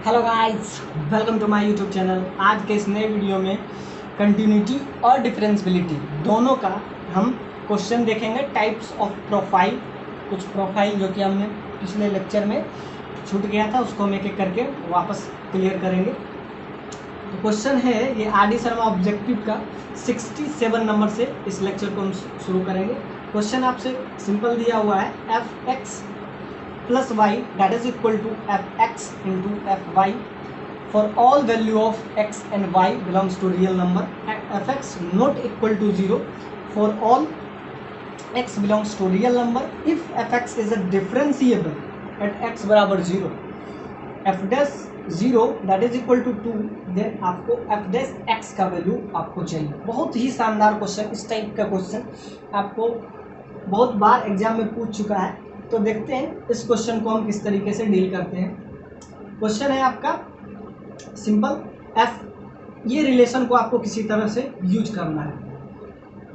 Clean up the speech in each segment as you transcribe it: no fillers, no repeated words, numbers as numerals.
Hello guys, welcome to my YouTube channel. आज के इस नए वीडियो में कंटिन्यूटी और डिफरेंशियबिलिटी दोनों का हम क्वेश्चन देखेंगे। टाइप्स ऑफ प्रोफाइल, कुछ प्रोफाइल जो कि हमने पिछले लेक्चर में छूट गया था उसको हम एक एक करके वापस क्लियर करेंगे। तो क्वेश्चन है ये आर.डी. शर्मा ऑब्जेक्टिव का 67 नंबर से इस लेक्चर को हम शुरू करेंगे। क्वेश्चन आपसे सिंपल दिया हुआ है, F x plus y that is equal to fx into fy for all value of x and y belongs to real number, fx not equal to 0 for all x belongs to real number if fx is a differentiable at x बराबर 0, f dash 0 that is equal to 2 then आपको f dash x का value आपको चाहिए। बहुत ही शानदार question, इस type का question आपको बहुत बार एग्जाम में पूछ चुका है। तो देखते हैं इस क्वेश्चन को हम किस तरीके से डील करते हैं। क्वेश्चन है आपका सिंपल, एफ, ये रिलेशन को आपको किसी तरह से यूज करना है,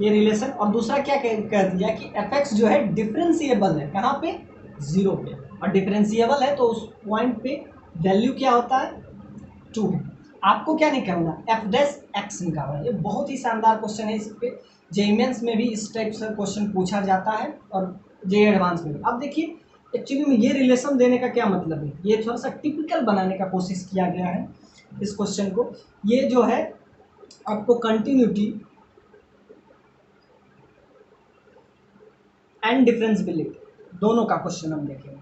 ये रिलेशन। और दूसरा क्या कह दिया कि एफ एक्स जो है डिफरेंशिएबल है, कहाँ पे, 0 पे, और डिफरेंशिएबल है तो उस पॉइंट पे वैल्यू क्या होता है, 2 है। आपको क्या निकालना, एफ डैश एक्स निकालना है। ये बहुत ही शानदार क्वेश्चन है, इस पे जेईई मेंस में भी इस टाइप से क्वेश्चन पूछा जाता है और जेईई एडवांस में भी। अब देखिए एक्चुअली में ये रिलेशन देने का क्या मतलब है, ये थोड़ा सा टिपिकल बनाने का कोशिश किया गया है इस क्वेश्चन को। ये जो है आपको कंटिन्यूटी एंड डिफरेंशियबिलिटी दोनों का क्वेश्चन हम देखेंगे।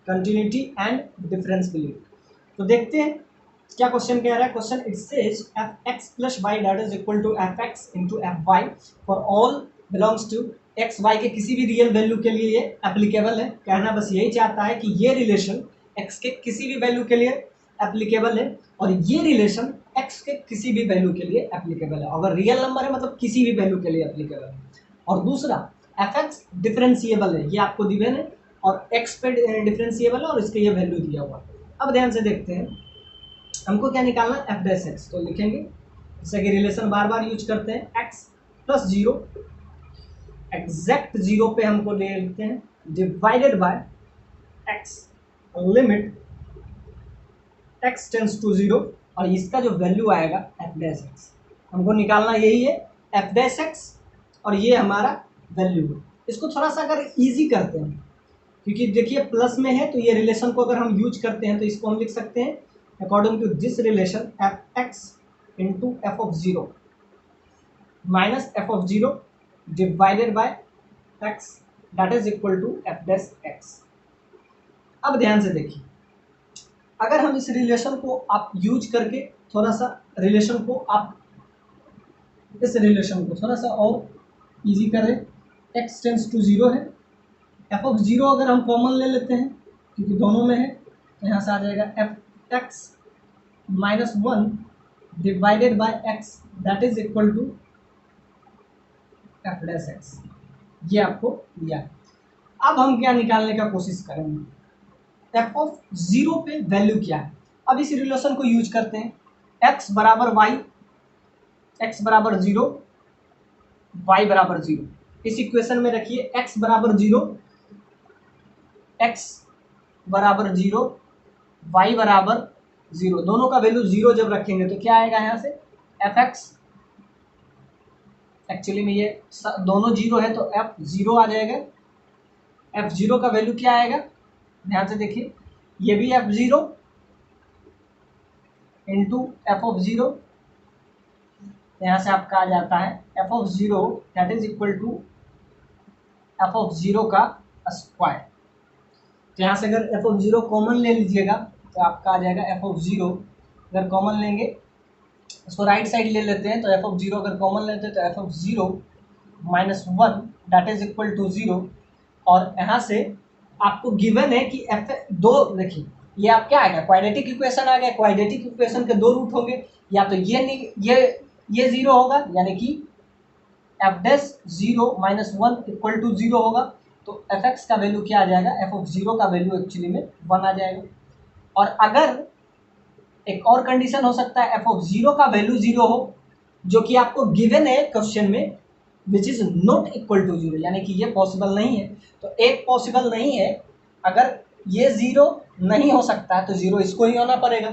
कंटिन्यूटी एंड डिफरेंशियबिलिटी, तो देखते हैं क्या क्वेश्चन कह रहा है। Question it says f x plus y that is equal to f x into f y for all belongs to x y के किसी भी रियल वैल्यू के लिए ये एप्लीकेबल है। कहना बस यही चाहता है कि ये रिलेशन एक्स के किसी भी वैल्यू के लिए एप्लीकेबल है और ये रिलेशन एक्स के किसी भी वैल्यू के लिए एप्लीकेबल है। अगर रियल नंबर है मतलब किसी भी वैल्यू के लिए एप्लीकेबल है। और दूसरा एफ एक्स डिफरेंशिएबल है, ये आपको गिवन है, और एक्स पे डिफरेंशिएबल है और इसके ये वैल्यू दिया हुआ है। अब ध्यान से देखते हैं हमको क्या निकालना है, एफ डैश एक्स। तो लिखेंगे जैसे कि रिलेशन बार बार यूज करते हैं, एक्स प्लस 0 एग्जैक्ट 0 पे हमको ले लेते हैं divided by x limit x tends to 0 और इसका जो वैल्यू आएगा एफ डैश एक्स हमको निकालना यही है, एफ डैश एक्स, और ये हमारा वैल्यू है। इसको थोड़ा सा अगर इजी करते हैं, क्योंकि देखिए प्लस में है तो ये रिलेशन को अगर हम यूज करते हैं तो इसको हम लिख सकते हैं according to this relation fx into f of 0 minus f of 0 divided by x that is equal to f dash x। अब ध्यान से देखिए, अगर हम इस रिलेशन को आप यूज करके थोड़ा सा रिलेशन को आप इस रिलेशन को थोड़ा सा और इजी करें, x टेंस टू 0 है, f of 0 अगर हम कॉमन ले लेते हैं क्योंकि दोनों में है तो यहाँ से आ जाएगा f x minus 1 divided by x that is equal to f dash x, ये आपको दिया। अब हम क्या निकालने का कोशिश करेंगे, एफ ऑफ 0 पे वैल्यू क्या है। अब इस रिलेशन को यूज करते हैं, x बराबर y, x बराबर 0, y बराबर 0। इस इक्वेशन में रखिए x बराबर 0, x बराबर 0, y बराबर 0, दोनों का वैल्यू 0 जब रखेंगे तो क्या आएगा यहाँ से, एफ एक्स, एक्चुअली में ये दोनों 0 है तो एफ 0 आ जाएगा। एफ 0 का वैल्यू क्या आएगा, ध्यान से देखिए, ये भी एफ 0 इंटू एफ ऑफ 0, यहाँ से आपका आ जाता है f of 0 that is equal to f of 0 का स्क्वायर। तो यहाँ से अगर एफ ऑफ 0 कॉमन ले लीजिएगा तो आपका आ जाएगा एफ ऑफ 0, अगर कॉमन लेंगे इसको राइट साइड ले लेते हैं तो एफ ऑफ 0 अगर कॉमन लेते हैं तो f of 0 minus 1 that is equal to 0। और यहाँ से आपको गिवन है कि एफ दो, देखिए ये आप क्या आएगा, क्वाड्रेटिक इक्वेशन आ गया। क्वाड्रेटिक इक्वेशन के दो रूट होंगे, या तो ये 0 होगा यानी कि f dash 0 minus 1 equal to 0 होगा, तो एफ एक्स का वैल्यू क्या आ जाएगा, एफ ऑफ 0 का वैल्यू एक्चुअली में 1 आ जाएगा। और अगर एक और कंडीशन हो सकता है एफ ऑफ 0 का वैल्यू 0 हो, जो कि आपको गिवन है क्वेश्चन में, which is not equal to zero, यानी कि ये पॉसिबल नहीं है। तो एक पॉसिबल नहीं है, अगर ये जीरो नहीं हो सकता है तो जीरो इसको ही होना पड़ेगा।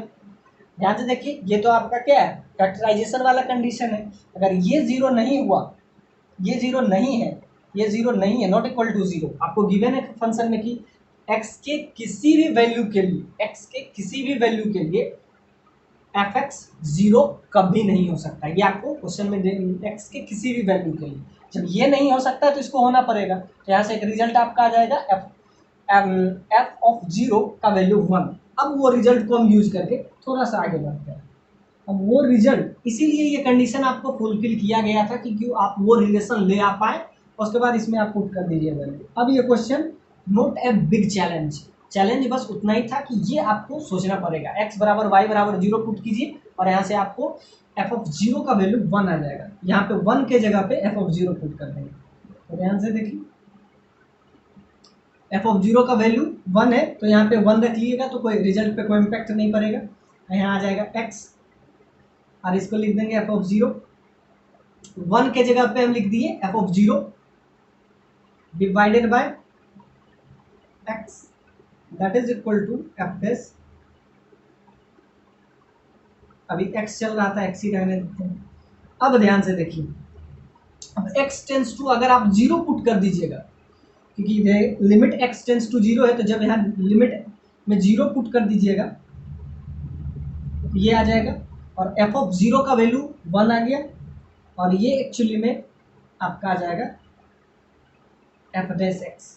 ध्यान से देखिए, ये तो आपका क्या है, फैक्टराइजेशन वाला कंडीशन है। अगर ये जीरो नहीं हुआ, ये जीरो नहीं है, ये जीरो नहीं है, नॉट इक्वल टू जीरो, आपको गिवन है फंक्शन में कि x के किसी भी वैल्यू के लिए, x के किसी भी वैल्यू के लिए एफ एक्स जीरो कभी नहीं हो सकता। ये आपको क्वेश्चन में x के किसी भी वैल्यू के लिए, जब ये नहीं हो सकता तो इसको होना पड़ेगा। तो यहाँ से एक रिजल्ट आपका आ जाएगा एफ ऑफ जीरो का वैल्यू 1। अब वो रिजल्ट को हम यूज करके थोड़ा सा आगे बढ़ते हैं। अब वो रिजल्ट, इसीलिए ये कंडीशन आपको फुलफिल किया गया था कि क्यों आप वो रिलेशन ले आ पाए, उसके बाद इसमें आप पुट कर दीजिए वैल्यू। अब ये question not a big challenge, challenge बस उतना ही था कि ये आपको सोचना पड़ेगा। x बराबर y बराबर जीरो पुट कीजिए और यहाँ से आपको एफ ऑफ जीरो का वैल्यू 1 आ जाएगा। यहाँ पे 1 के जगह पे एफ ऑफ जीरो पुट कर देंगे। तो ध्यान से देखिए, एफ ऑफ जीरो का वैल्यू 1 है, तो यहाँ पे 1 रख लीजिएगा तो कोई रिजल्ट पे कोई इम्पैक्ट नहीं पड़ेगा। यहाँ आ जाएगा x और इसको लिख देंगे एफ ऑफ जीरो। 1 के जगह पे हम लिख दिए f of zero divided by x, that is equal to f dash. अभी x चल रहा था, x ही रहने देते हैं। अब ध्यान से देखिए, अब x टेंस टू अगर आप जीरो पुट कर दीजिएगा, क्योंकि limit x tends to zero है, तो जब यहाँ लिमिट में जीरो पुट कर दीजिएगा तो ये आ जाएगा और एफ ऑफ जीरो का वैल्यू 1 आ गया, और ये एक्चुअली में आपका आ जाएगा f dash x.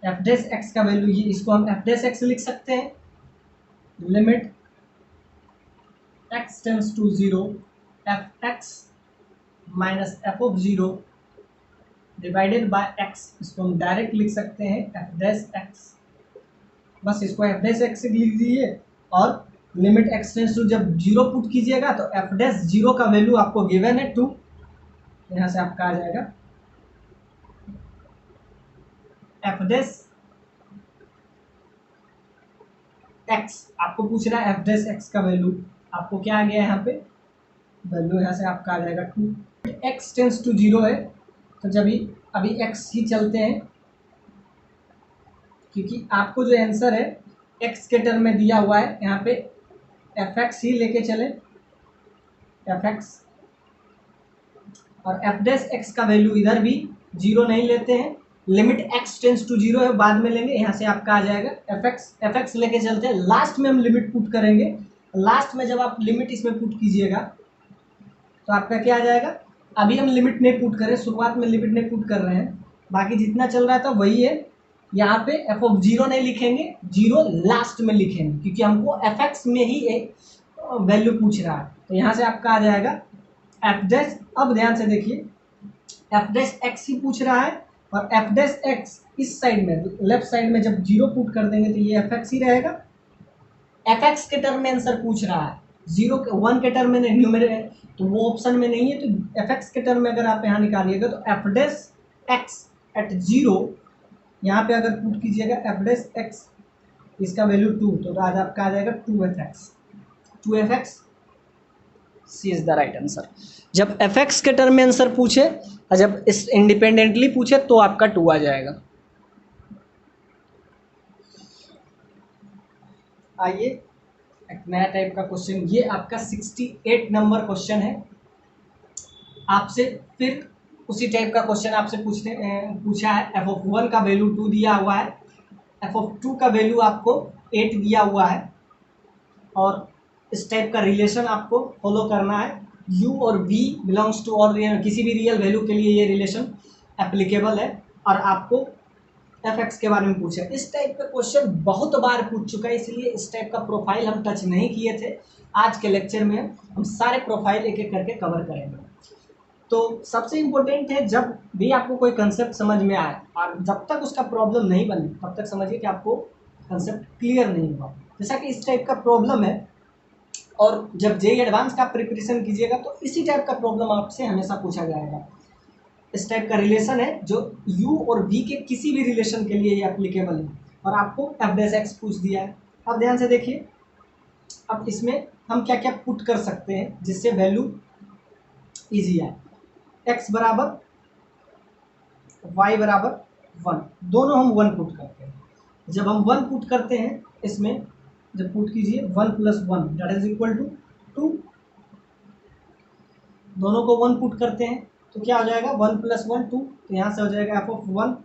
F dash x का वैल्यू ये, इसको हम एफ डैश एक्स लिख सकते हैं, limit x tends to zero f x minus f of zero divided by x। इसको हम डायरेक्ट लिख सकते हैं एफ डैश एक्स, बस इसको एफ डैश एक्स लिख दीजिए और लिमिट x टेंस टू जब जीरो पुट कीजिएगा तो एफ डैश जीरो का वैल्यू आपको गिवन है 2, यहाँ से आपका आ जाएगा एफ डैश एक्स। आपको पूछ रहा है एफ डैश एक्स का वैल्यू, आपको क्या आ गया यहाँ पे वैल्यू, यहाँ से आपका आ जाएगा 2। x टेंस टू जीरो है, तो जब अभी x ही चलते हैं, क्योंकि आपको जो आंसर है x के टर्म में दिया हुआ है, यहाँ पे एफ एक्स ही लेके चले, एफ एक्स और एफ डैश एक्स का वैल्यू इधर भी जीरो नहीं लेते हैं, limit x tends to zero है, बाद में लेंगे। यहाँ से आपका आ जाएगा एफ एक्स लेके चलते हैं, लास्ट में हम लिमिट पुट करेंगे। लास्ट में जब आप लिमिट इसमें पुट कीजिएगा तो आपका क्या आ जाएगा, अभी हम लिमिट नहीं पुट करें, शुरुआत में लिमिट नहीं पुट कर रहे हैं, बाकी जितना चल रहा था वही है। यहाँ पे एफ ऑफ जीरो नहीं लिखेंगे, जीरो लास्ट में लिखेंगे, क्योंकि हमको एफ एक्स में ही एक वैल्यू पूछ रहा है। तो यहाँ से आपका आ जाएगा एफ डैश। अब ध्यान से देखिए, एफ डैश एक्स ही पूछ रहा है, और एफ डैश एक्स इस साइड में, लेफ्ट साइड में जब जीरो पुट कर देंगे तो ये एफ एक्स ही रहेगा। एफ एक्स के टर्म में आंसर पूछ रहा है, जीरो के 1 के टर्म में न्यूमेरेटर तो वो ऑप्शन में नहीं है, तो एफ एक्स के टर्म में अगर आप यहाँ निकालिएगा तो f dash x at zero, यहाँ पे अगर पुट कीजिएगा एफ डैश एक्स, इसका वैल्यू 2, तो आज आपका आ जाएगा 2f(x). 2f(x) c is the right answer. जब एफ एक्स के टर्म में आंसर पूछे और जब इस इंडिपेंडेंटली पूछे तो आपका 2 आ जाएगा। आइए एक नया टाइप का क्वेश्चन, ये आपका 68 नंबर क्वेश्चन है। आपसे फिर उसी टाइप का क्वेश्चन आपसे पूछा है। एफ ऑफ 1 का वैल्यू 2 दिया हुआ है, एफ ऑफ 2 का वैल्यू आपको 8 दिया हुआ है, और इस टाइप का रिलेशन आपको फॉलो करना है। u और v बिलोंग्स टू, और किसी भी रियल वैल्यू के लिए ये रिलेशन एप्लीकेबल है, और आपको एफ एक्स के बारे में पूछा है। इस टाइप का क्वेश्चन बहुत बार पूछ चुका है, इसलिए इस टाइप का प्रोफाइल हम टच नहीं किए थे। आज के लेक्चर में हम सारे प्रोफाइल एक एक करके कवर करेंगे। तो सबसे इम्पोर्टेंट है, जब भी आपको कोई कंसेप्ट समझ में आए और जब तक उसका प्रॉब्लम नहीं बने तब तक समझिए कि आपको कंसेप्ट क्लियर नहीं हुआ। जैसा कि इस टाइप का प्रॉब्लम है, और जब जेईई एडवांस का प्रिपरेशन कीजिएगा तो इसी टाइप का प्रॉब्लम आपसे हमेशा पूछा जाएगा। इस टाइप का रिलेशन है जो u और v के किसी भी रिलेशन के लिए ये एप्लीकेबल है, और आपको एफ डैश एक्स पूछ दिया है। अब ध्यान से देखिए, अब इसमें हम क्या क्या पुट कर सकते हैं जिससे वैल्यू ईजी आए। x बराबर y बराबर 1, दोनों हम 1 पुट करते हैं। जब हम 1 पुट करते हैं इसमें, जब पुट कीजिए 1 + 1 दैट इज इक्वल टू 2, दोनों को 1 पुट करते हैं तो क्या हो जाएगा 1 + 1 2, तो यहाँ से हो जाएगा f(1)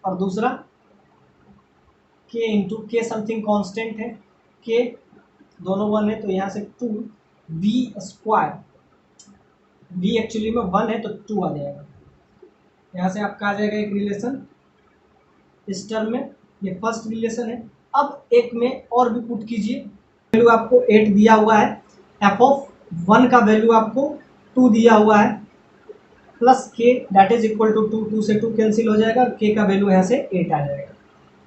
और दूसरा k into k something constant है, k दोनों 1 है तो यहाँ से 2v², v एक्चुअली में 1 है तो 2 आ जाएगा। यहाँ से आपका आ जाएगा एक रिलेशन इस टर्म में, ये फर्स्ट रिलेशन है। अब एक में और भी पुट कीजिए, वैल्यू आपको 8 दिया हुआ है, f(1) का वैल्यू आपको 2 दिया हुआ है, plus k that is equal to 2, 2 से 2 कैंसिल हो जाएगा, k का वैल्यू यहाँ से 8 आ जाएगा।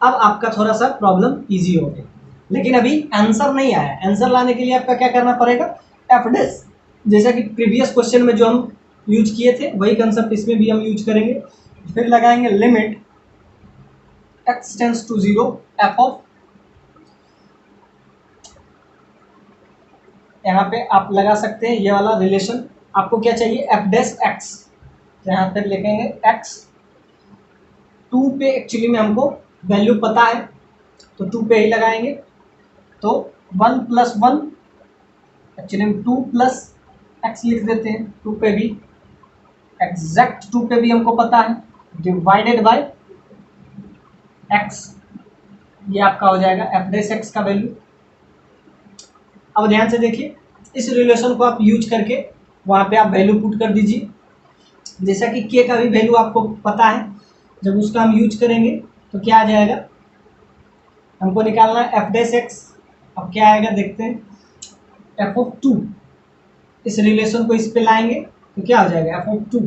अब आपका थोड़ा सा प्रॉब्लम इजी हो गया, लेकिन अभी आंसर नहीं आया। आंसर लाने के लिए आपका क्या करना पड़ेगा, f', जैसा कि प्रीवियस क्वेश्चन में जो हम यूज किए थे वही कंसेप्ट इसमें भी हम यूज करेंगे। फिर लगाएंगे limit x tends to 0 f(, यहाँ पे आप लगा सकते हैं ये वाला रिलेशन। आपको क्या चाहिए, f'(x), यहाँ पे लिखेंगे x, 2 पे एक्चुअली में हमको वैल्यू पता है तो 2 पे ही लगाएंगे, तो 1 + 1 एक्चुअली में 2 + x लिख देते हैं, 2 पे भी एग्जैक्ट 2 पे भी हमको पता है, डिवाइडेड बाय x, ये आपका हो जाएगा f'(x) का वैल्यू। अब ध्यान से देखिए, इस रिलेशन को आप यूज करके वहाँ पे आप वैल्यू पुट कर दीजिए। जैसा कि k का भी वैल्यू आपको पता है, जब उसका हम यूज करेंगे तो क्या आ जाएगा, हमको निकालना है f'(x). अब क्या आएगा देखते हैं, f(2), इस रिलेशन को इस पे लाएंगे तो क्या हो जाएगा f(2)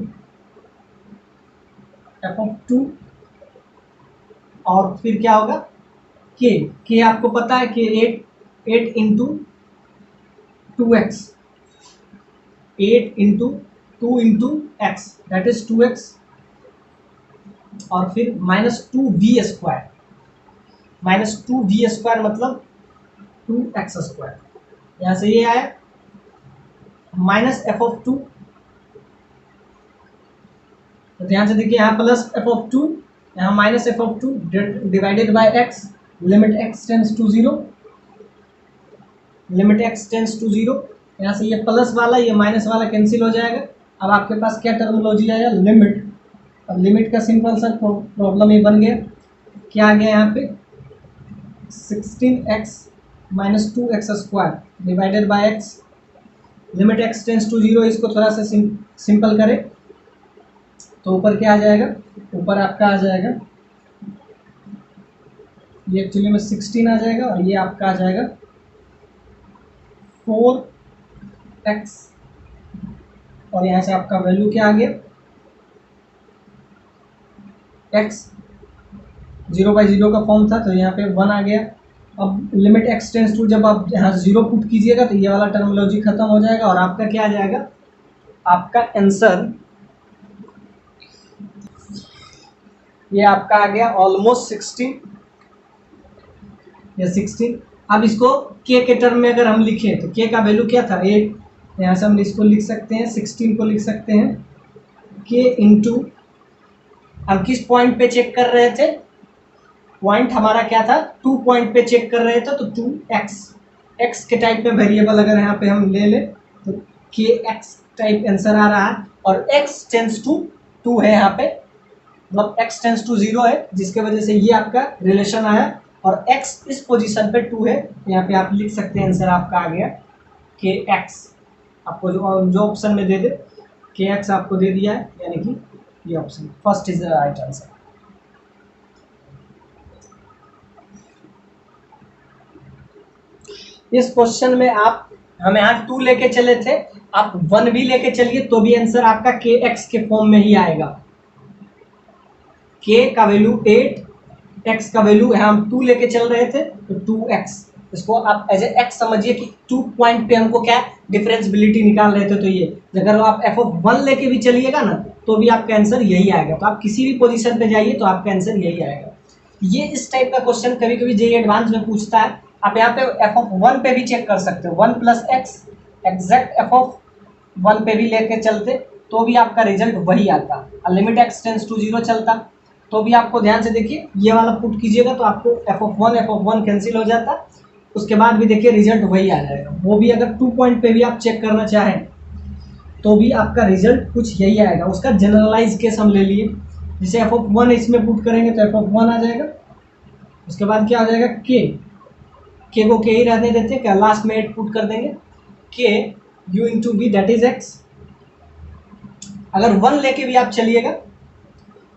और फिर क्या होगा k आपको पता है कि 8 into 2x, 8 into 2 into x that is 2x, और फिर -2v², -2v² मतलब 2x², यहाँ से ये आया -f(2), तो ध्यान से देखिए यहाँ प्लस f(2), यहाँ -f(2) divided by x, limit x tends to 0, limit x tends to 0, यहाँ से ये प्लस वाला ये माइनस वाला कैंसिल हो जाएगा। अब आपके पास क्या टर्मिनोलॉजी आया, लिमिट। अब लिमिट का सिंपल सा प्रॉब्लम ये बन गया, क्या आ गया यहाँ पे 16x - 2x² divided by x, limit x tends to 0, इसको थोड़ा सा सिंपल करें तो ऊपर क्या आ जाएगा, ऊपर आपका आ जाएगा ये एक्चुअली में 16 आ जाएगा और ये आपका आ जाएगा 4x, और यहाँ से आपका वैल्यू क्या आ गया, x 0/0 का फॉर्म था तो यहाँ पे 1 आ गया। अब लिमिट x टेंड्स टू, जब आप यहाँ 0 पुट कीजिएगा तो ये वाला टर्मिनोलॉजी खत्म हो जाएगा और आपका क्या आ जाएगा, आपका आंसर ये आपका आ गया ऑलमोस्ट 16 या 16। अब इसको k के टर्म में अगर हम लिखें तो k का वैल्यू क्या था 8, यहाँ से हम इसको लिख सकते हैं 16 को लिख सकते हैं k इंटू, हम किस पॉइंट पे चेक कर रहे थे, पॉइंट हमारा क्या था 2 पॉइंट पे चेक कर रहे थे तो 2x, x के टाइप में वेरिएबल अगर यहाँ पे हम ले लें तो kx टाइप आंसर आ रहा है, और x टेंड्स टू 2 है यहाँ पे, मतलब x टेंड्स टू 0 है जिसके वजह से ये आपका रिलेशन आया, और x इस पोजीशन पे 2 है, यहाँ पे आप लिख सकते हैं आंसर आपका आ गया kx। आपको जो ऑप्शन में दे दे kx आपको दे दिया है, यानी कि ये option first is the right answer. इस क्वेश्चन में आप हम यहाँ 2 लेके चले थे, आप 1 भी लेके चलिए तो भी आंसर आपका kx के फॉर्म में ही आएगा। k का वैल्यू 8, x का वैल्यू यहाँ हम 2 लेके चल रहे थे तो 2x, इसको आप एज ए x समझिए कि 2 पॉइंट पे हमको क्या डिफरेंशिएबिलिटी निकाल रहे थे, तो ये अगर आप f(1) लेके भी चलिएगा ना तो भी आपका आंसर यही आएगा। तो आप किसी भी पोजीशन पे जाइए तो आपका आंसर यही आएगा। ये इस टाइप का क्वेश्चन कभी कभी जेईई एडवांस में पूछता है। आप यहाँ पे f(1) पे भी चेक कर सकते हो, 1 + x एग्जैक्ट 1 पे भी लेके चलते तो भी आपका रिजल्ट वही आता, और लिमिट एक्स टेंस टू 0 चलता तो भी आपको ध्यान से देखिए ये वाला पुट कीजिएगा तो आपको f(1) कैंसिल हो जाता, उसके बाद भी देखिए रिजल्ट वही आ जाएगा। वो भी अगर 2 पॉइंट पे भी आप चेक करना चाहें तो भी आपका रिजल्ट कुछ यही आएगा। उसका जनरलाइज केस हम ले लिए, जैसे f(1) इसमें पुट करेंगे तो f(1) आ जाएगा, उसके बाद क्या हो जाएगा के को के ही रहने देते हैं, क्या लास्ट में 8 पुट कर देंगे, k u into b that is x. अगर 1 लेके भी आप चलिएगा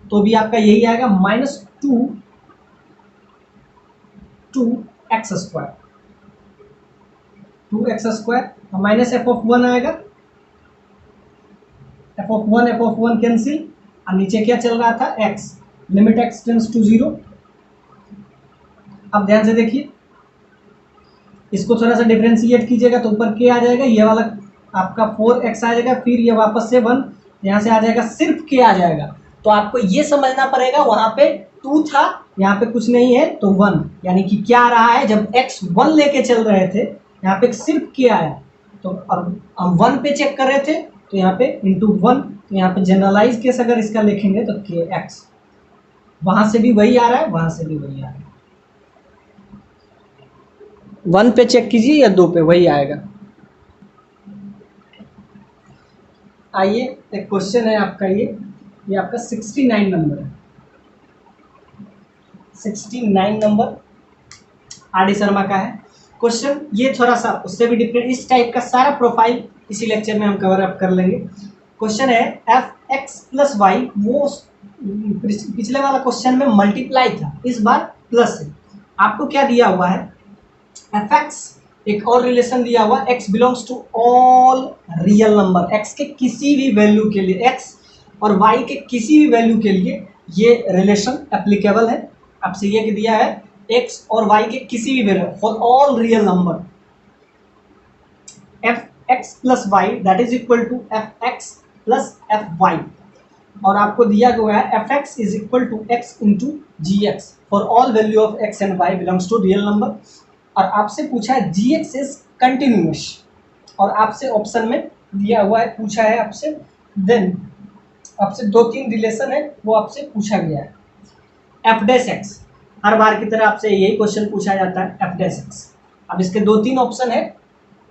तो भी आपका यही आएगा -2x² 2x² माइनस f(1) आएगा, f(1) कैंसिल, और नीचे क्या चल रहा था x, limit x tends to 0। अब ध्यान से देखिए इसको थोड़ा सा डिफरेंशिएट कीजिएगा तो ऊपर k आ जाएगा, ये वाला आपका 4x आ जाएगा, फिर ये वापस से 1 यहाँ से आ जाएगा, सिर्फ k आ जाएगा। तो आपको ये समझना पड़ेगा वहां पे 2 था, यहाँ पे कुछ नहीं है तो 1, यानी कि क्या आ रहा है जब x 1 लेके चल रहे थे यहाँ पे सिर्फ k आया, तो अब हम 1 पे चेक कर रहे थे तो यहाँ पे इंटू 1, तो यहाँ पे जनरलाइज केस अगर इसका लिखेंगे तो kx, वहां से भी वही आ रहा है, वहां से भी वही आ रहा है। 1 पे चेक कीजिए या 2 पे, वही आएगा। आइए एक क्वेश्चन है आपका, ये आपका 69 नंबर है, 69 नंबर आर.डी. शर्मा का है क्वेश्चन। ये थोड़ा सा उससे भी डिफरेंट, इस टाइप का सारा प्रोफाइल इसी लेक्चर में हम कवर अप कर लेंगे। क्वेश्चन है f(x+y), वो पिछले वाला क्वेश्चन में मल्टीप्लाई था, इस बार प्लस है। आपको क्या दिया हुआ है, fx एक और रिलेशन दिया हुआ, x belongs to all real number, x के किसी भी वैल्यू के लिए, x और y के किसी भी वैल्यू के लिए ये रिलेशन एप्लीकेबल है। आपसे ये दिया है x और y के किसी भी value for all real number, fx+y that is equal to fx+fy, और आपको दिया गया है fx is equal to x into gx for all value of x and y belongs to real number, और आपसे पूछा है gx इज कंटिन्यूअस, और आपसे ऑप्शन में दिया हुआ है, पूछा है आपसे, देन आपसे 2-3 रिलेशन है वो आपसे पूछा गया है। f'(x), हर बार की तरह आपसे यही क्वेश्चन पूछा जाता है f'(x). अब इसके 2-3 ऑप्शन है,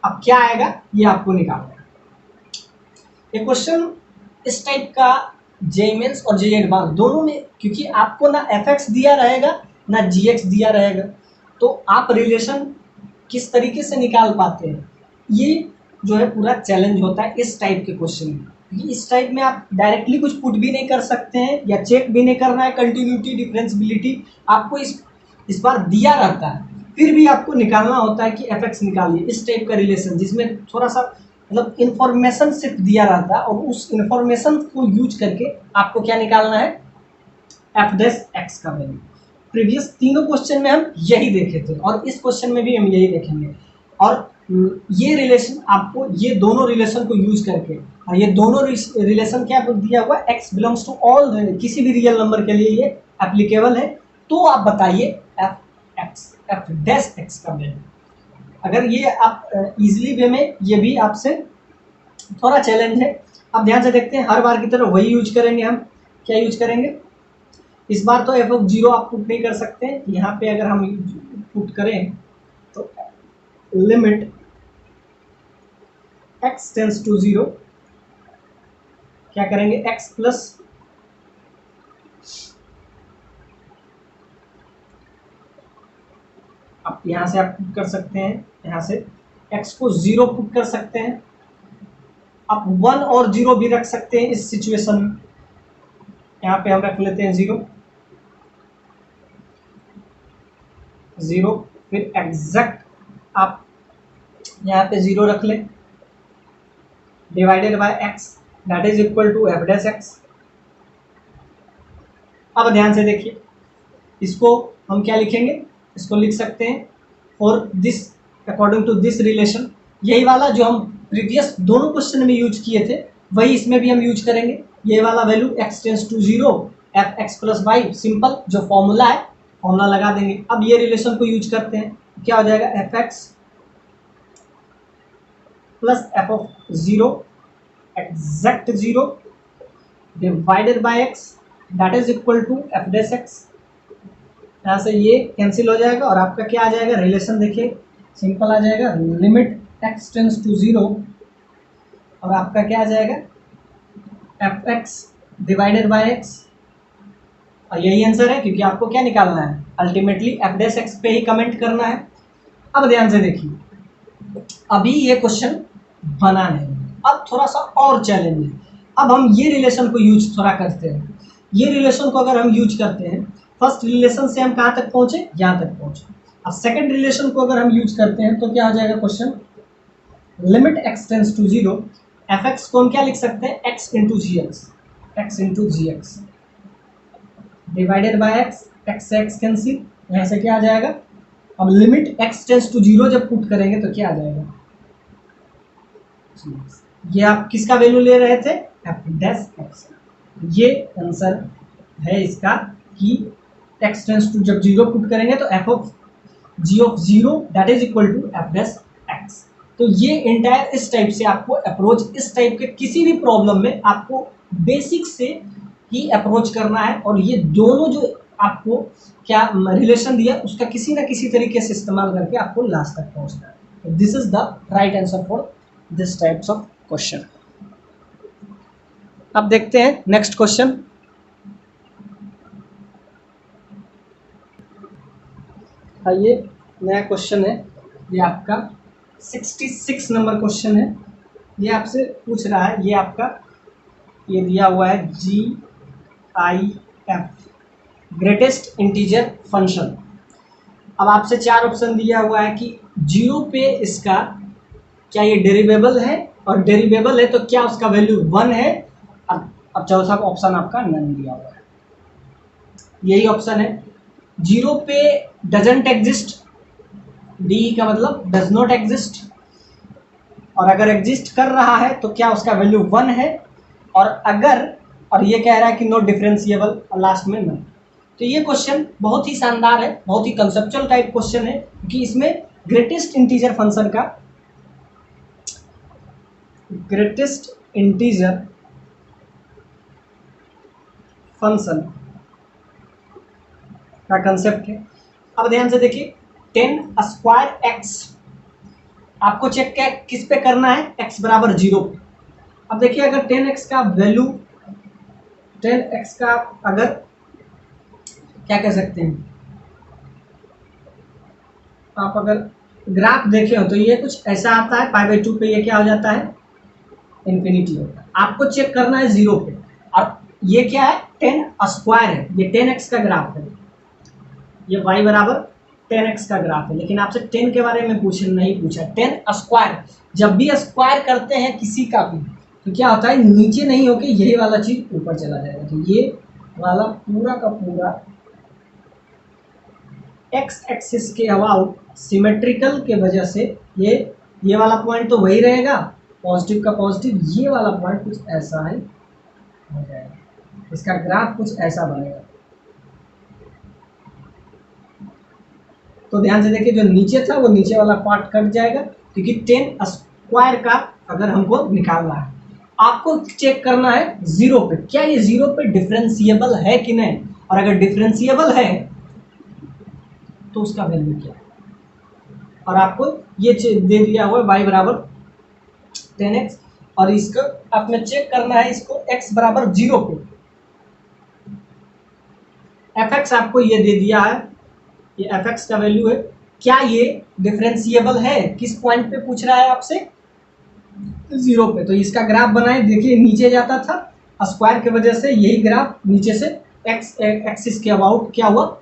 अब क्या आएगा ये आपको निकालना है। ये क्वेश्चन इस टाइप का जेईई मेंस और जेईई एडवांस दोनों में, क्योंकि आपको ना fx दिया रहेगा ना gx दिया रहेगा, तो आप रिलेशन किस तरीके से निकाल पाते हैं, ये जो है पूरा चैलेंज होता है इस टाइप के क्वेश्चन में। इस टाइप में आप डायरेक्टली कुछ पुट भी नहीं कर सकते हैं या चेक भी नहीं करना है, कंटिन्यूटी डिफरेंशियबिलिटी आपको इस बार दिया रहता है, फिर भी आपको निकालना होता है कि fx निकालिए, इस टाइप का रिलेशन जिसमें थोड़ा सा मतलब इन्फॉर्मेशन सिर्फ दिया रहता है, और उस इन्फॉर्मेशन को यूज करके आपको क्या निकालना है, f'(x) का वैल्यू। प्रीवियस तीनों क्वेश्चन में हम यही देखे थे और इस क्वेश्चन में भी हम यही देखेंगे, और ये रिलेशन आपको, ये दोनों रिलेशन को यूज करके, और ये दोनों रिलेशन क्या दिया हुआ है, x बिलोंग्स टू ऑल, किसी भी रियल नंबर के लिए ये एप्लीकेबल है, तो आप बताइए f'(x) का वैल्यू। अगर ये आप इजीली वे में, ये भी आपसे थोड़ा चैलेंज है। अब ध्यान से देखते हैं, हर बार की तरह वही यूज करेंगे हम, क्या यूज करेंगे इस बार, तो f(0) आप पुट नहीं कर सकते, यहाँ पे अगर हम पुट करें तो लिमिट x टेंस टू 0, क्या करेंगे x प्लस अब यहाँ से आप पुट कर सकते हैं, यहाँ से x को 0 पुट कर सकते हैं, आप 1 और 0 भी रख सकते हैं इस सिचुएशन में। यहाँ पे हम रख लेते हैं 0, फिर एग्जैक्ट आप यहाँ पे 0 रख लें, divided by x that is equal to f'(x). अब ध्यान से देखिए, इसको हम क्या लिखेंगे, इसको लिख सकते हैं for this, according to this relation, यही वाला जो हम प्रीवियस दोनों क्वेश्चन में यूज किए थे वही इसमें भी हम यूज करेंगे। ये वाला value x tends to 0 fx+y, simple जो फॉर्मूला है फॉर्मूला लगा देंगे। अब ये रिलेशन को यूज करते हैं, क्या हो जाएगा fx plus f(0) exact 0 divided by x that is equal to f dash x. यहाँ से ये कैंसिल हो जाएगा और आपका क्या आ जाएगा, रिलेशन देखिए सिंपल आ जाएगा, लिमिट x टेंस टू 0 और आपका क्या आ जाएगा F x divided by x. और यही आंसर है क्योंकि आपको क्या निकालना है, अल्टीमेटली एफ डैश एक्स पे ही कमेंट करना है। अब ध्यान से देखिए, अभी ये क्वेश्चन बना नहीं, अब थोड़ा सा और चैलेंज है। अब हम ये रिलेशन को यूज थोड़ा करते हैं। ये रिलेशन को अगर हम यूज करते हैं, फर्स्ट रिलेशन से हम कहाँ तक पहुंचे, यहाँ तक पहुंचे। अब सेकंड रिलेशन को अगर हम यूज करते हैं तो क्या हो जाएगा question, limit x tends to 0 f x को हम क्या लिख सकते हैं, x into g x, x into g x divided by x, x से एक्स कैंसिल, यहाँ से क्या आ जाएगा। अब लिमिट एक्स टेंस टू 0 जब पुट करेंगे तो क्या आ जाएगा, ये आप किसका वैल्यू ले रहे थे, एफ डैश एक्स। ये आंसर है इसका कि एक्स टेंस टू जब 0 पुट करेंगे तो f of g of 0 that is equal to f dash x. तो ये इंटायर इस टाइप से आपको अप्रोच, इस टाइप के किसी भी प्रॉब्लम में आपको बेसिक से ही अप्रोच करना है और ये दोनों जो आपको क्या रिलेशन दिया उसका किसी ना किसी तरीके से इस्तेमाल करके आपको लास्ट तक पहुंचना है। This is the right answer for this types of question. अब देखते हैं नेक्स्ट क्वेश्चन। ये नया क्वेश्चन है, ये आपका 66 नंबर क्वेश्चन है। ये आपसे पूछ रहा है, ये आपका ये दिया हुआ है GIF ग्रेटेस्ट इंटीजर फंक्शन। अब आपसे 4 ऑप्शन दिया हुआ है कि 0 पे इसका क्या ये डेरिवेबल है, और डेरिवेबल है तो क्या उसका वैल्यू 1 है। अब चौथा ऑप्शन आपका नन दिया हुआ है। यही ऑप्शन है, 0 पे डजंट एग्जिस्ट, डी का मतलब डज नॉट एग्जिस्ट, और अगर एग्जिस्ट कर रहा है तो क्या उसका वैल्यू 1 है, और अगर, और ये कह रहा है कि नॉट डिफरेंशिएबल और लास्ट में नन। तो ये क्वेश्चन बहुत ही शानदार है, बहुत ही कंसेप्चुअल टाइप क्वेश्चन है क्योंकि इसमें ग्रेटेस्ट इंटीजर फंक्शन का, ग्रेटेस्ट इंटीजर फंक्शन का कंसेप्ट है। अब ध्यान से देखिए, 10 स्क्वायर एक्स आपको चेक किस पे करना है, x बराबर 0 पे। अब देखिए अगर 10x का वैल्यू, 10x का अगर क्या कह सकते हैं आप, अगर ग्राफ देखे हो तो ये कुछ ऐसा आता है, π/2 पे ये क्या हो जाता है, इन्फिनिटी होता है। आपको चेक करना है 0 पे, और ये क्या है 10 स्क्वायर है, ये 10x का ग्राफ है, ये y बराबर 10x का ग्राफ है। लेकिन आपसे 10 के बारे में नहीं पूछा, 10 स्क्वायर। जब भी स्क्वायर करते हैं किसी का भी तो क्या होता है, नीचे नहीं होके यही वाला चीज ऊपर चला जाएगा। तो ये वाला पूरा का पूरा एक्स एक्सिस के अबाउट सिमेट्रिकल के वजह से ये वाला पॉइंट तो वही रहेगा, पॉजिटिव का पॉजिटिव, ये वाला पॉइंट कुछ ऐसा है हो जाएगा, इसका ग्राफ कुछ ऐसा बनेगा। तो ध्यान से देखिए, जो नीचे था वो नीचे वाला पार्ट कट जाएगा क्योंकि 10 स्क्वायर का अगर हमको निकालना है, आपको चेक करना है 0 पे, क्या ये 0 पे डिफरेंशिएबल है कि नहीं, और अगर डिफरेंशिएबल है तो उसका वैल्यू क्या है। और आपको ये दे दिया हुआ है y बराबर 10x, और इसको आपने चेक करना है इसको x बराबर 0 पे। fx आपको ये दे दिया है, ये fx का वैल्यू है, क्या ये डिफरेंशिएबल है, किस पॉइंट पे पूछ रहा है आपसे, 0 पे। तो इसका ग्राफ बनाए, देखिए नीचे जाता था स्क्वायर की वजह से, यही ग्राफ नीचे से एक्स एक्सिस के अबाउट क्या हुआ,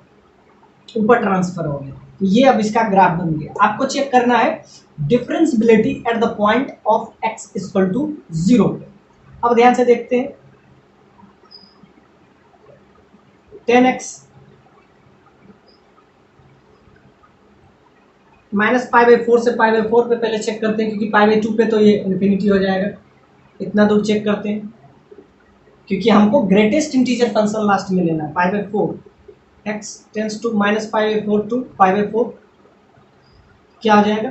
ऊपर ट्रांसफर हो गया। तो ये अब इसका ग्राफ बन गया। आपको चेक करना है differentiability at the point of x equal to 0 पे। अब ध्यान से देखते हैं, 10x -π/4 से π/4 पे पहले चेक करते हैं, क्योंकि π/2 पे तो ये इन्फिनिटी हो जाएगा। इतना दूर चेक करते हैं क्योंकि हमको ग्रेटेस्ट इंटीजर फंक्शन लास्ट में लेना है। π/4 x टेंस टू -π/4 टू π/4 क्या हो जाएगा,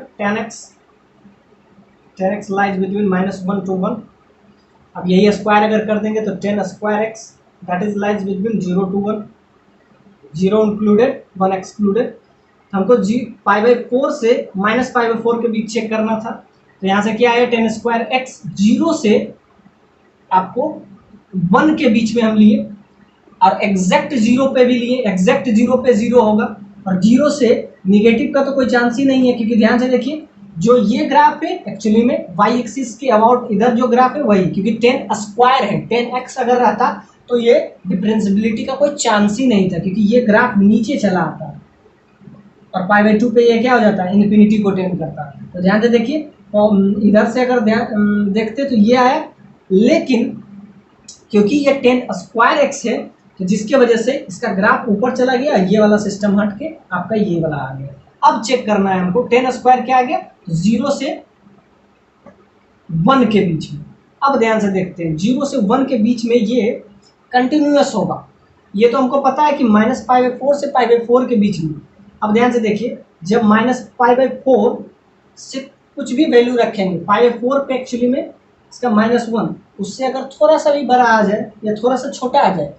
10x लाइज बिटवीन -1 to 1, अब यही स्क्वायर अगर कर देंगे तो 10 square x that is lies between 0 to 1, 0 included 1 excluded. हमको पाई/4 से -पाई/4 के बीच चेक करना था, तो यहाँ से क्या आया 10 स्क्वायर एक्स, 0 से आपको 1 के बीच में हम लिए और एग्जैक्ट 0 पे भी लिए, एग्जैक्ट 0 पे 0 होगा और 0 से निगेटिव का तो कोई चांस ही नहीं है, क्योंकि ध्यान से देखिए जो ये ग्राफ है एक्चुअली में वाई एक्सिस के अबाउट इधर जो ग्राफ है वही, क्योंकि 10 स्क्वायर है, 10x अगर रहता तो ये डिफरेंशियबिलिटी का कोई चांस ही नहीं था, क्योंकि ये ग्राफ नीचे चला आता और पाई/2 पे ये क्या हो जाता है, इन्फिनिटी को टेंड करता है। तो ध्यान से देखिए इधर से अगर ध्यान देखते तो ये आया, लेकिन क्योंकि ये 10 स्क्वायर एक्स है तो जिसके वजह से इसका ग्राफ ऊपर चला गया, ये वाला सिस्टम हट के आपका ये वाला आ गया। अब चेक करना है हमको 10 स्क्वायर क्या आ गया, 0 से 1 के बीच में। अब ध्यान से देखते हैं 0 से 1 के बीच में ये कंटिन्यूअस होगा, ये तो हमको पता है कि -पाई/4 से पाई/4 के बीच में। अब ध्यान से देखिए जब -पाई/4 से कुछ भी वैल्यू रखेंगे, पाई/4 पे एक्चुअली में इसका -1, उससे अगर थोड़ा सा भी बड़ा आ जाए या थोड़ा सा छोटा आ जाए,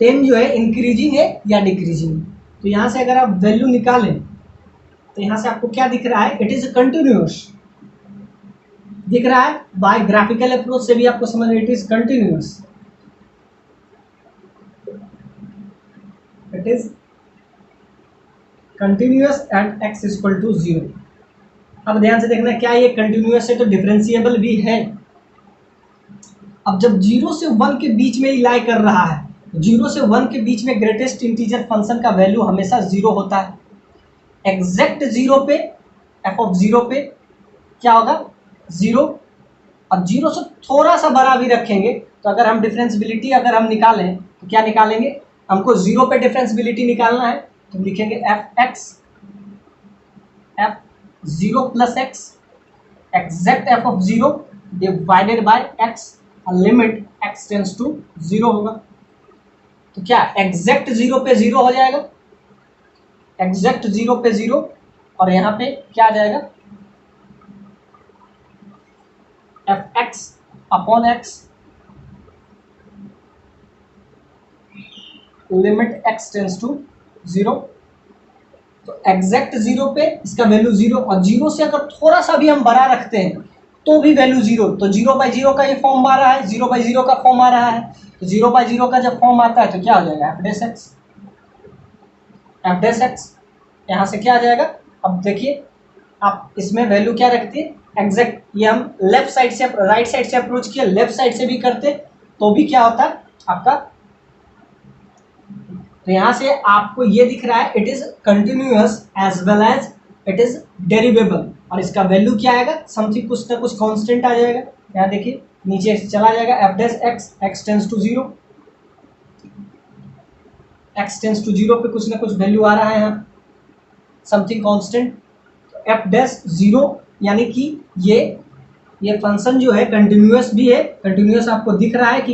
10 जो है इंक्रीजिंग है या डिक्रीजिंग। तो यहाँ से अगर आप वैल्यू निकालें तो यहाँ से आपको क्या दिख रहा है, इट इज कंटिन्यूअस दिख रहा है, बाय ग्राफिकल अप्रोच से भी आपको समझ में, it is continuous, it is continuous at x = 0। अब ध्यान से देखना क्या ये कंटिन्यूअस है तो डिफरेंशिएबल भी है। अब जब 0 से 1 के बीच में ही लाई कर रहा है, 0 से 1 के बीच में ग्रेटेस्ट इंटीजर फंक्शन का वैल्यू हमेशा 0 होता है। एग्जैक्ट 0 पे f(0) पे क्या होगा 0। अब 0 से थोड़ा सा बड़ा भी रखेंगे तो अगर हम डिफरेंशियबिलिटी अगर हम निकालें तो क्या निकालेंगे, हमको 0 पे डिफरेंशियबिलिटी निकालना है तो लिखेंगे f(0 + x) exact f(0) divided by x, limit x tends to 0 होगा। तो क्या एग्जैक्ट 0 पे 0 हो जाएगा, एग्जैक्ट 0 पे 0 और यहाँ पे क्या आ जाएगा f(x) limit x tends to 0। तो एग्जैक्ट 0 पे इसका वैल्यू 0 और 0 से अगर थोड़ा सा भी हम बड़ा रखते हैं तो भी वैल्यू 0। तो 0/0 का ये फॉर्म आ रहा है, 0/0 का फॉर्म आ रहा है, तो 0/0 का जब फॉर्म आता है तो क्या हो जाएगा f'(x) यहाँ से क्या आ जाएगा। अब देखिए आप इसमें वैल्यू क्या रखते हैं एग्जैक्ट, ये हम लेफ्ट साइड से राइट साइड से अप्रोच किया, लेफ्ट साइड से भी करते तो भी क्या होता है आपका, तो यहाँ से आपको ये दिख रहा है it is continuous as well as it is derivable, और इसका वैल्यू क्या आएगा, समथिंग कुछ ना कुछ कांस्टेंट आ जाएगा। यहाँ देखिए नीचे चला जाएगा f'(x) x tends to 0, x tends to 0 पे कुछ ना कुछ वैल्यू आ रहा है यहाँ, समथिंग कांस्टेंट f'(0), यानी कि ये फंक्शन जो है कंटिन्यूअस भी है, कंटिन्यूअस आपको दिख रहा है कि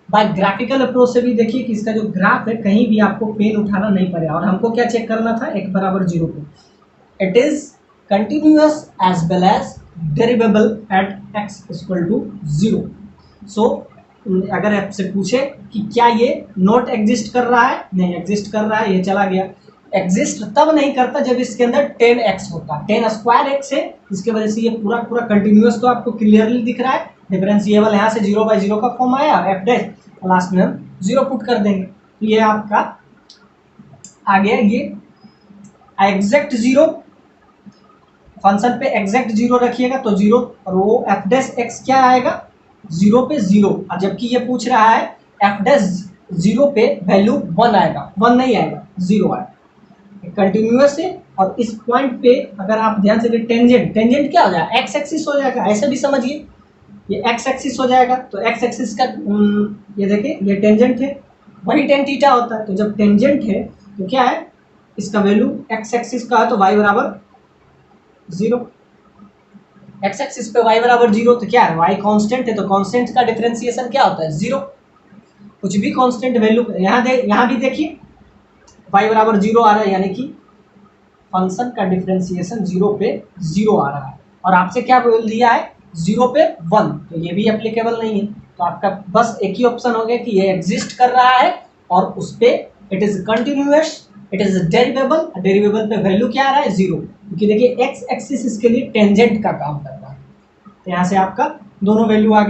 बाय ग्राफिकल अप्रोच से भी देखिए कि इसका जो ग्राफ है कहीं भी आपको पेन उठाना नहीं पड़ेगा। और हमको क्या चेक करना था, x = 0 पे it is continuous as well as derivable at x = 0। So अगर आपसे पूछे कि क्या ये नॉट एग्जिस्ट कर रहा है, नहीं एग्जिस्ट कर रहा है, ये चला गया। एग्जिस्ट तब नहीं करता जब इसके अंदर 10x होता, 10 स्क्वायर x है, इसके वजह से ये पूरा कंटिन्यूअस तो आपको क्लियरली दिख रहा है। डिफरेंशिएबल यहाँ से 0/0 का फॉर्म आया, f' लास्ट में हम 0 पुट कर देंगे, तो ये आपका आ गया। ये एग्जैक्ट 0 फंक्शन पे एग्जैक्ट 0 रखिएगा तो 0, और वो f' क्या आएगा 0 पे 0, और जबकि ये पूछ रहा है f'0 पे वैल्यू 1 आएगा, 1 नहीं आएगा 0 आएगा, कंटिन्यूअस है। और इस पॉइंट पे अगर आप ध्यान से टेंजेंट क्या हो जाएगा, x एक्सिस हो जाएगा, ऐसे भी समझिए ये x एक्सिस हो जाएगा। तो x एक्सिस का ये देखिए ये टेंजेंट है, वही tan थीटा होता है। तो जब टेंजेंट है तो क्या है, इसका वैल्यू x एक्सिस का है तो y = 0, x एक्सिस पे y = 0, तो क्या है y कांस्टेंट है, तो कांस्टेंट का डिफरेंशिएशन क्या होता है 0। कुछ भी कांस्टेंट वैल्यू यहाँ भी देखिए y = 0 आ रहा है, यानी कि फंक्शन का डिफरेंशिएशन 0 पे 0 आ रहा है। और आपसे क्या बोल दिया है 0 पे 1, तो ये भी एप्लीकेबल नहीं है। तो आपका बस एक ही ऑप्शन हो गया कि ये एग्जिस्ट कर रहा है और उस पे it is continuous, it is derivable. Derivable पे वैल्यू क्या आ रहा है 0, क्योंकि देखिए एक्स एक्सिस इसके लिए टेंजेंट का काम कर रहा है। तो यहाँ से आपका दोनों वैल्यू आ गए।